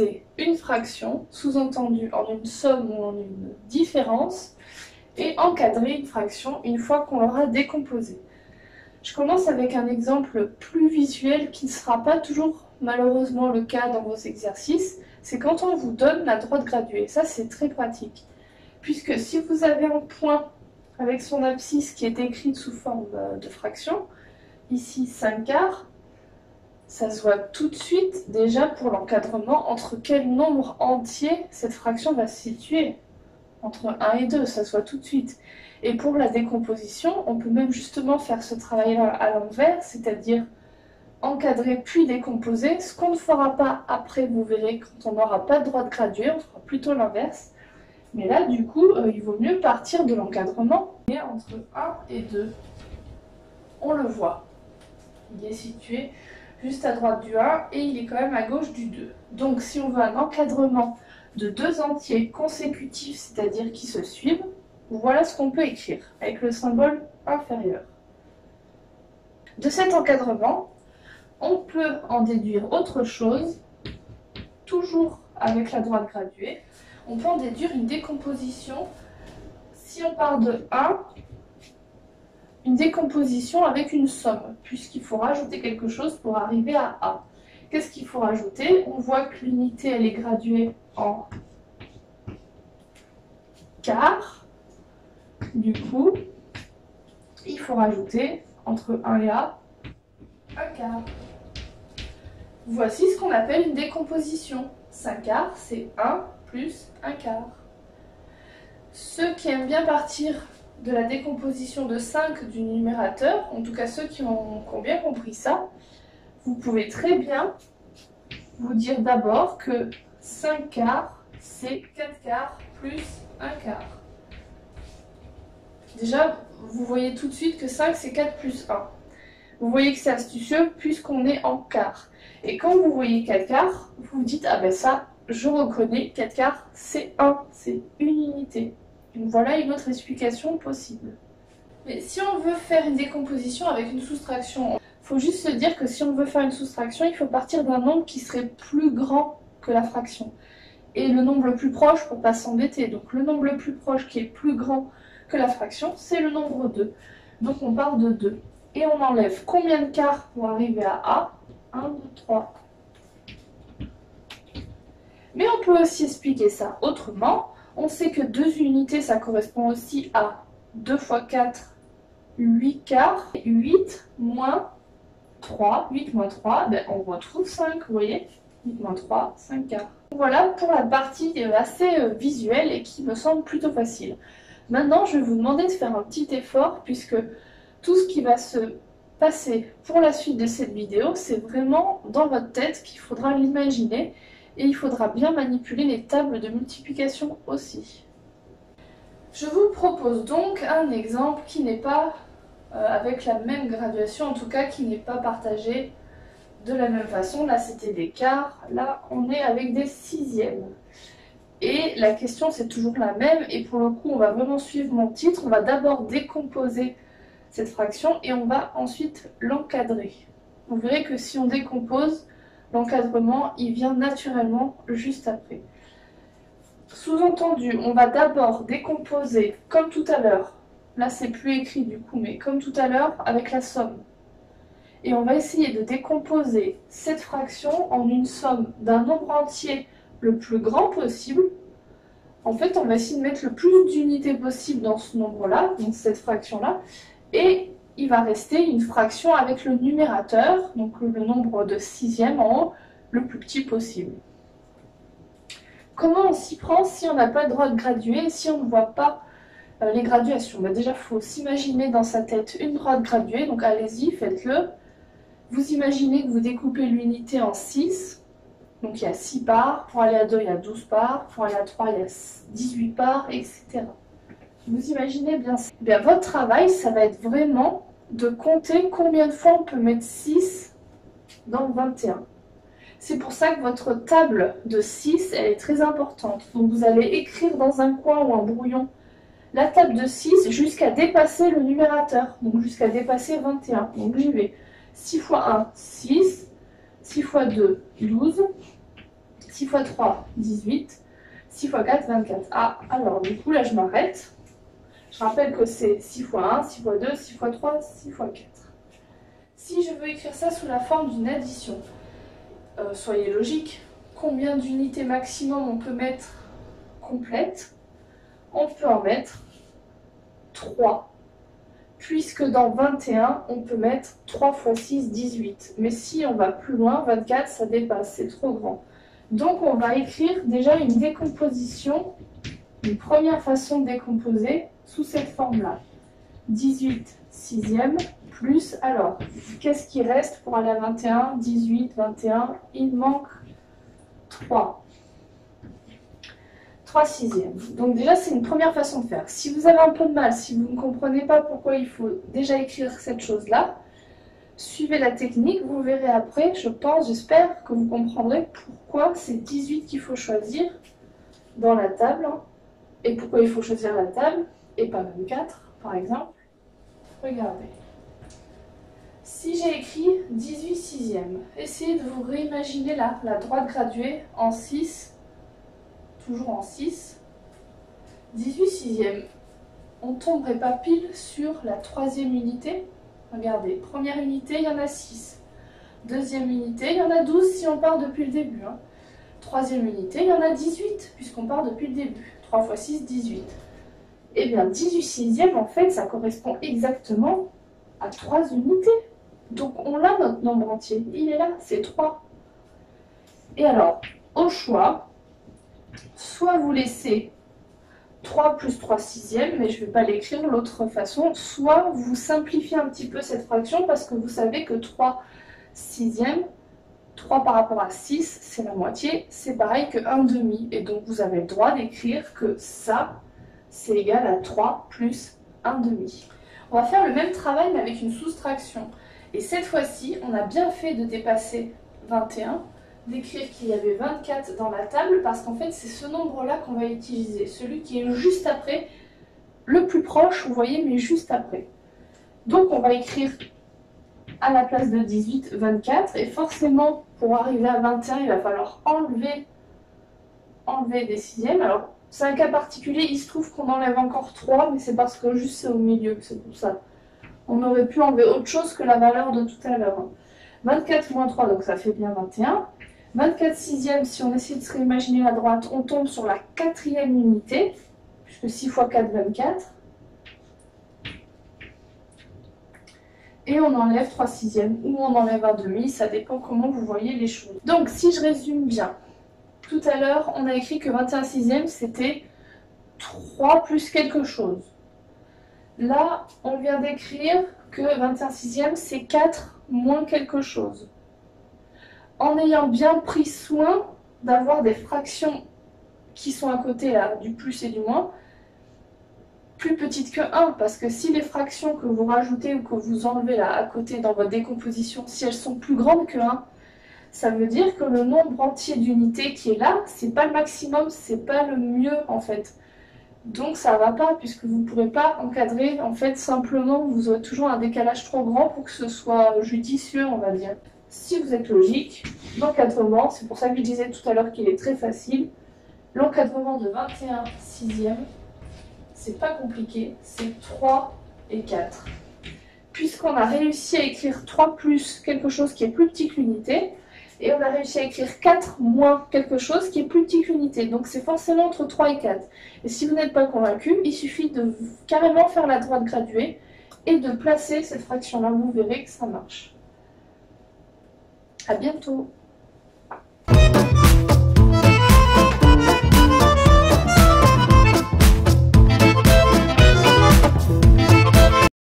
décomposer une fraction, sous-entendu en une somme ou en une différence, et encadrer une fraction une fois qu'on l'aura décomposée. Je commence avec un exemple plus visuel qui ne sera pas toujours malheureusement le cas dans vos exercices, c'est quand on vous donne la droite graduée. Ça, c'est très pratique, puisque si vous avez un point avec son abscisse qui est écrite sous forme de fraction, ici 5/4, ça se voit tout de suite déjà pour l'encadrement entre quel nombre entier cette fraction va se situer. Entre 1 et 2, ça se voit tout de suite. Et pour la décomposition, on peut même justement faire ce travail-là à l'envers, c'est-à-dire encadrer puis décomposer, ce qu'on ne fera pas après, vous verrez, quand on n'aura pas de droite graduée, on fera plutôt l'inverse. Mais là, du coup, il vaut mieux partir de l'encadrement. Et entre 1 et 2, on le voit. Il est situé juste à droite du 1 et il est quand même à gauche du 2. Donc si on veut un encadrement de deux entiers consécutifs, c'est-à-dire qui se suivent, voilà ce qu'on peut écrire avec le symbole inférieur. De cet encadrement, on peut en déduire autre chose, toujours avec la droite graduée. On peut en déduire une décomposition. Si on part de 1, une décomposition avec une somme, puisqu'il faut rajouter quelque chose pour arriver à A. Qu'est-ce qu'il faut rajouter? On voit que l'unité, elle est graduée en quart. Du coup, il faut rajouter entre 1 et A, un quart. Voici ce qu'on appelle une décomposition. 5/4, c'est 1 plus 1 quart. Ceux qui aiment bien partir de la décomposition de 5 du numérateur, en tout cas ceux qui ont bien compris ça, vous pouvez très bien vous dire d'abord que 5/4, c'est 4/4 plus 1 quart. Déjà, vous voyez tout de suite que 5, c'est 4 plus 1. Vous voyez que c'est astucieux puisqu'on est en quart. Et quand vous voyez 4/4, vous vous dites, ah ben ça, je reconnais, 4/4, c'est 1, c'est une unité. Donc voilà une autre explication possible. Mais si on veut faire une décomposition avec une soustraction, il faut juste se dire que si on veut faire une soustraction, il faut partir d'un nombre qui serait plus grand que la fraction. Et le nombre le plus proche pour ne pas s'embêter. Donc le nombre le plus proche qui est plus grand que la fraction, c'est le nombre 2. Donc on part de 2. Et on enlève combien de quarts pour arriver à A? 1, 2, 3. Mais on peut aussi expliquer ça autrement. On sait que 2 unités, ça correspond aussi à 2 fois 4, 8 quarts. 8 moins 3, 8 moins 3, ben on retrouve 5, vous voyez? 8 moins 3, 5 quarts. Voilà pour la partie assez visuelle et qui me semble plutôt facile. Maintenant, je vais vous demander de faire un petit effort puisque tout ce qui va se passer pour la suite de cette vidéo, c'est vraiment dans votre tête qu'il faudra l'imaginer. Et il faudra bien manipuler les tables de multiplication aussi. Je vous propose donc un exemple qui n'est pas avec la même graduation, en tout cas qui n'est pas partagé de la même façon. Là c'était des quarts, là on est avec des sixièmes. Et la question c'est toujours la même, et pour le coup on va vraiment suivre mon titre. On va d'abord décomposer cette fraction et on va ensuite l'encadrer. Vous verrez que si on décompose, l'encadrement, il vient naturellement juste après. Sous-entendu, on va d'abord décomposer, comme tout à l'heure. Là, c'est plus écrit du coup, mais comme tout à l'heure, avec la somme. Et on va essayer de décomposer cette fraction en une somme d'un nombre entier le plus grand possible. En fait, on va essayer de mettre le plus d'unités possible dans ce nombre-là, dans cette fraction-là, et il va rester une fraction avec le numérateur, donc le nombre de sixièmes en haut, le plus petit possible. Comment on s'y prend si on n'a pas de droite graduée et si on ne voit pas les graduations? Déjà, il faut s'imaginer dans sa tête une droite graduée, donc allez-y, faites-le. Vous imaginez que vous découpez l'unité en 6, donc il y a 6 parts, pour aller à 2 il y a 12 parts, pour aller à 3 il y a 18 parts, etc. Vous imaginez bien ça. Bien, votre travail, ça va être vraiment de compter combien de fois on peut mettre 6 dans 21. C'est pour ça que votre table de 6, elle est très importante. Donc vous allez écrire dans un coin ou un brouillon la table de 6 jusqu'à dépasser le numérateur, donc jusqu'à dépasser 21. Donc j'y vais. 6 fois 1, 6. 6 fois 2, 12. 6 x 3, 18. 6 x 4, 24. Ah, alors du coup, là, je m'arrête. Je rappelle que c'est 6 x 1, 6 x 2, 6 x 3, 6 x 4. Si je veux écrire ça sous la forme d'une addition, soyez logique, combien d'unités maximum on peut mettre complètes? On peut en mettre 3, puisque dans 21, on peut mettre 3 x 6, 18. Mais si on va plus loin, 24, ça dépasse, c'est trop grand. Donc on va écrire déjà une décomposition, une première façon de décomposer sous cette forme-là. 18 sixième plus, alors, qu'est-ce qui reste pour aller à 21, 18, 21, il manque 3. 3 sixièmes. Donc déjà, c'est une première façon de faire. Si vous avez un peu de mal, si vous ne comprenez pas pourquoi il faut déjà écrire cette chose-là, suivez la technique, vous verrez après, je pense, j'espère que vous comprendrez pourquoi c'est 18 qu'il faut choisir dans la table, et pourquoi il faut choisir la table, et pas 24, par exemple. Regardez. Si j'ai écrit 18 sixièmes, essayez de vous réimaginer là, la droite graduée en 6, toujours en 6. 18 sixièmes, on ne tomberait pas pile sur la troisième unité. Regardez, première unité, il y en a 6. Deuxième unité, il y en a 12 si on part depuis le début. Troisième unité, il y en a 18 puisqu'on part depuis le début. 3 x 6, 18. Eh bien, 18 sixièmes, en fait, ça correspond exactement à 3 unités. Donc, on a notre nombre entier. Il est là, c'est 3. Et alors, au choix, soit vous laissez 3 plus 3 sixièmes, mais je ne vais pas l'écrire l'autre façon, soit vous simplifiez un petit peu cette fraction parce que vous savez que 3 sixièmes, 3 par rapport à 6, c'est la moitié, c'est pareil que 1 demi. Et donc vous avez le droit d'écrire que ça, c'est égal à 3 plus 1 demi. On va faire le même travail mais avec une soustraction. Et cette fois-ci, on a bien fait de dépasser 21, d'écrire qu'il y avait 24 dans la table parce qu'en fait c'est ce nombre-là qu'on va utiliser, celui qui est juste après, le plus proche, vous voyez, mais juste après. Donc on va écrire à la place de 18, 24, et forcément pour arriver à 21, il va falloir enlever des sixièmes. Alors c'est un cas particulier, il se trouve qu'on enlève encore 3, mais c'est parce que juste c'est au milieu, c'est pour ça. On aurait pu enlever autre chose que la valeur de tout à l'heure. 24 moins 3, donc ça fait bien 21. 24 sixièmes, si on essaie de se réimaginer la droite, on tombe sur la quatrième unité, puisque 6 x 4, 24. Et on enlève 3 sixièmes, ou on enlève un demi, ça dépend comment vous voyez les choses. Donc si je résume bien, tout à l'heure, on a écrit que 21 sixièmes, c'était 3 plus quelque chose. Là, on vient d'écrire que 21 sixièmes, c'est 4 moins quelque chose. En ayant bien pris soin d'avoir des fractions qui sont à côté là, du plus et du moins, plus petites que 1, parce que si les fractions que vous rajoutez ou que vous enlevez là à côté dans votre décomposition, si elles sont plus grandes que 1, ça veut dire que le nombre entier d'unités qui est là, c'est pas le maximum, c'est pas le mieux en fait. Donc ça va pas, puisque vous ne pourrez pas encadrer, en fait simplement vous aurez toujours un décalage trop grand pour que ce soit judicieux, on va dire. Si vous êtes logique, l'encadrement, c'est pour ça que je disais tout à l'heure qu'il est très facile, l'encadrement de 21 sixièmes, c'est pas compliqué, c'est 3 et 4. Puisqu'on a réussi à écrire 3 plus quelque chose qui est plus petit que l'unité, et on a réussi à écrire 4 moins quelque chose qui est plus petit que l'unité. Donc c'est forcément entre 3 et 4. Et si vous n'êtes pas convaincu, il suffit de carrément faire la droite graduée et de placer cette fraction-là, vous verrez que ça marche. À bientôt!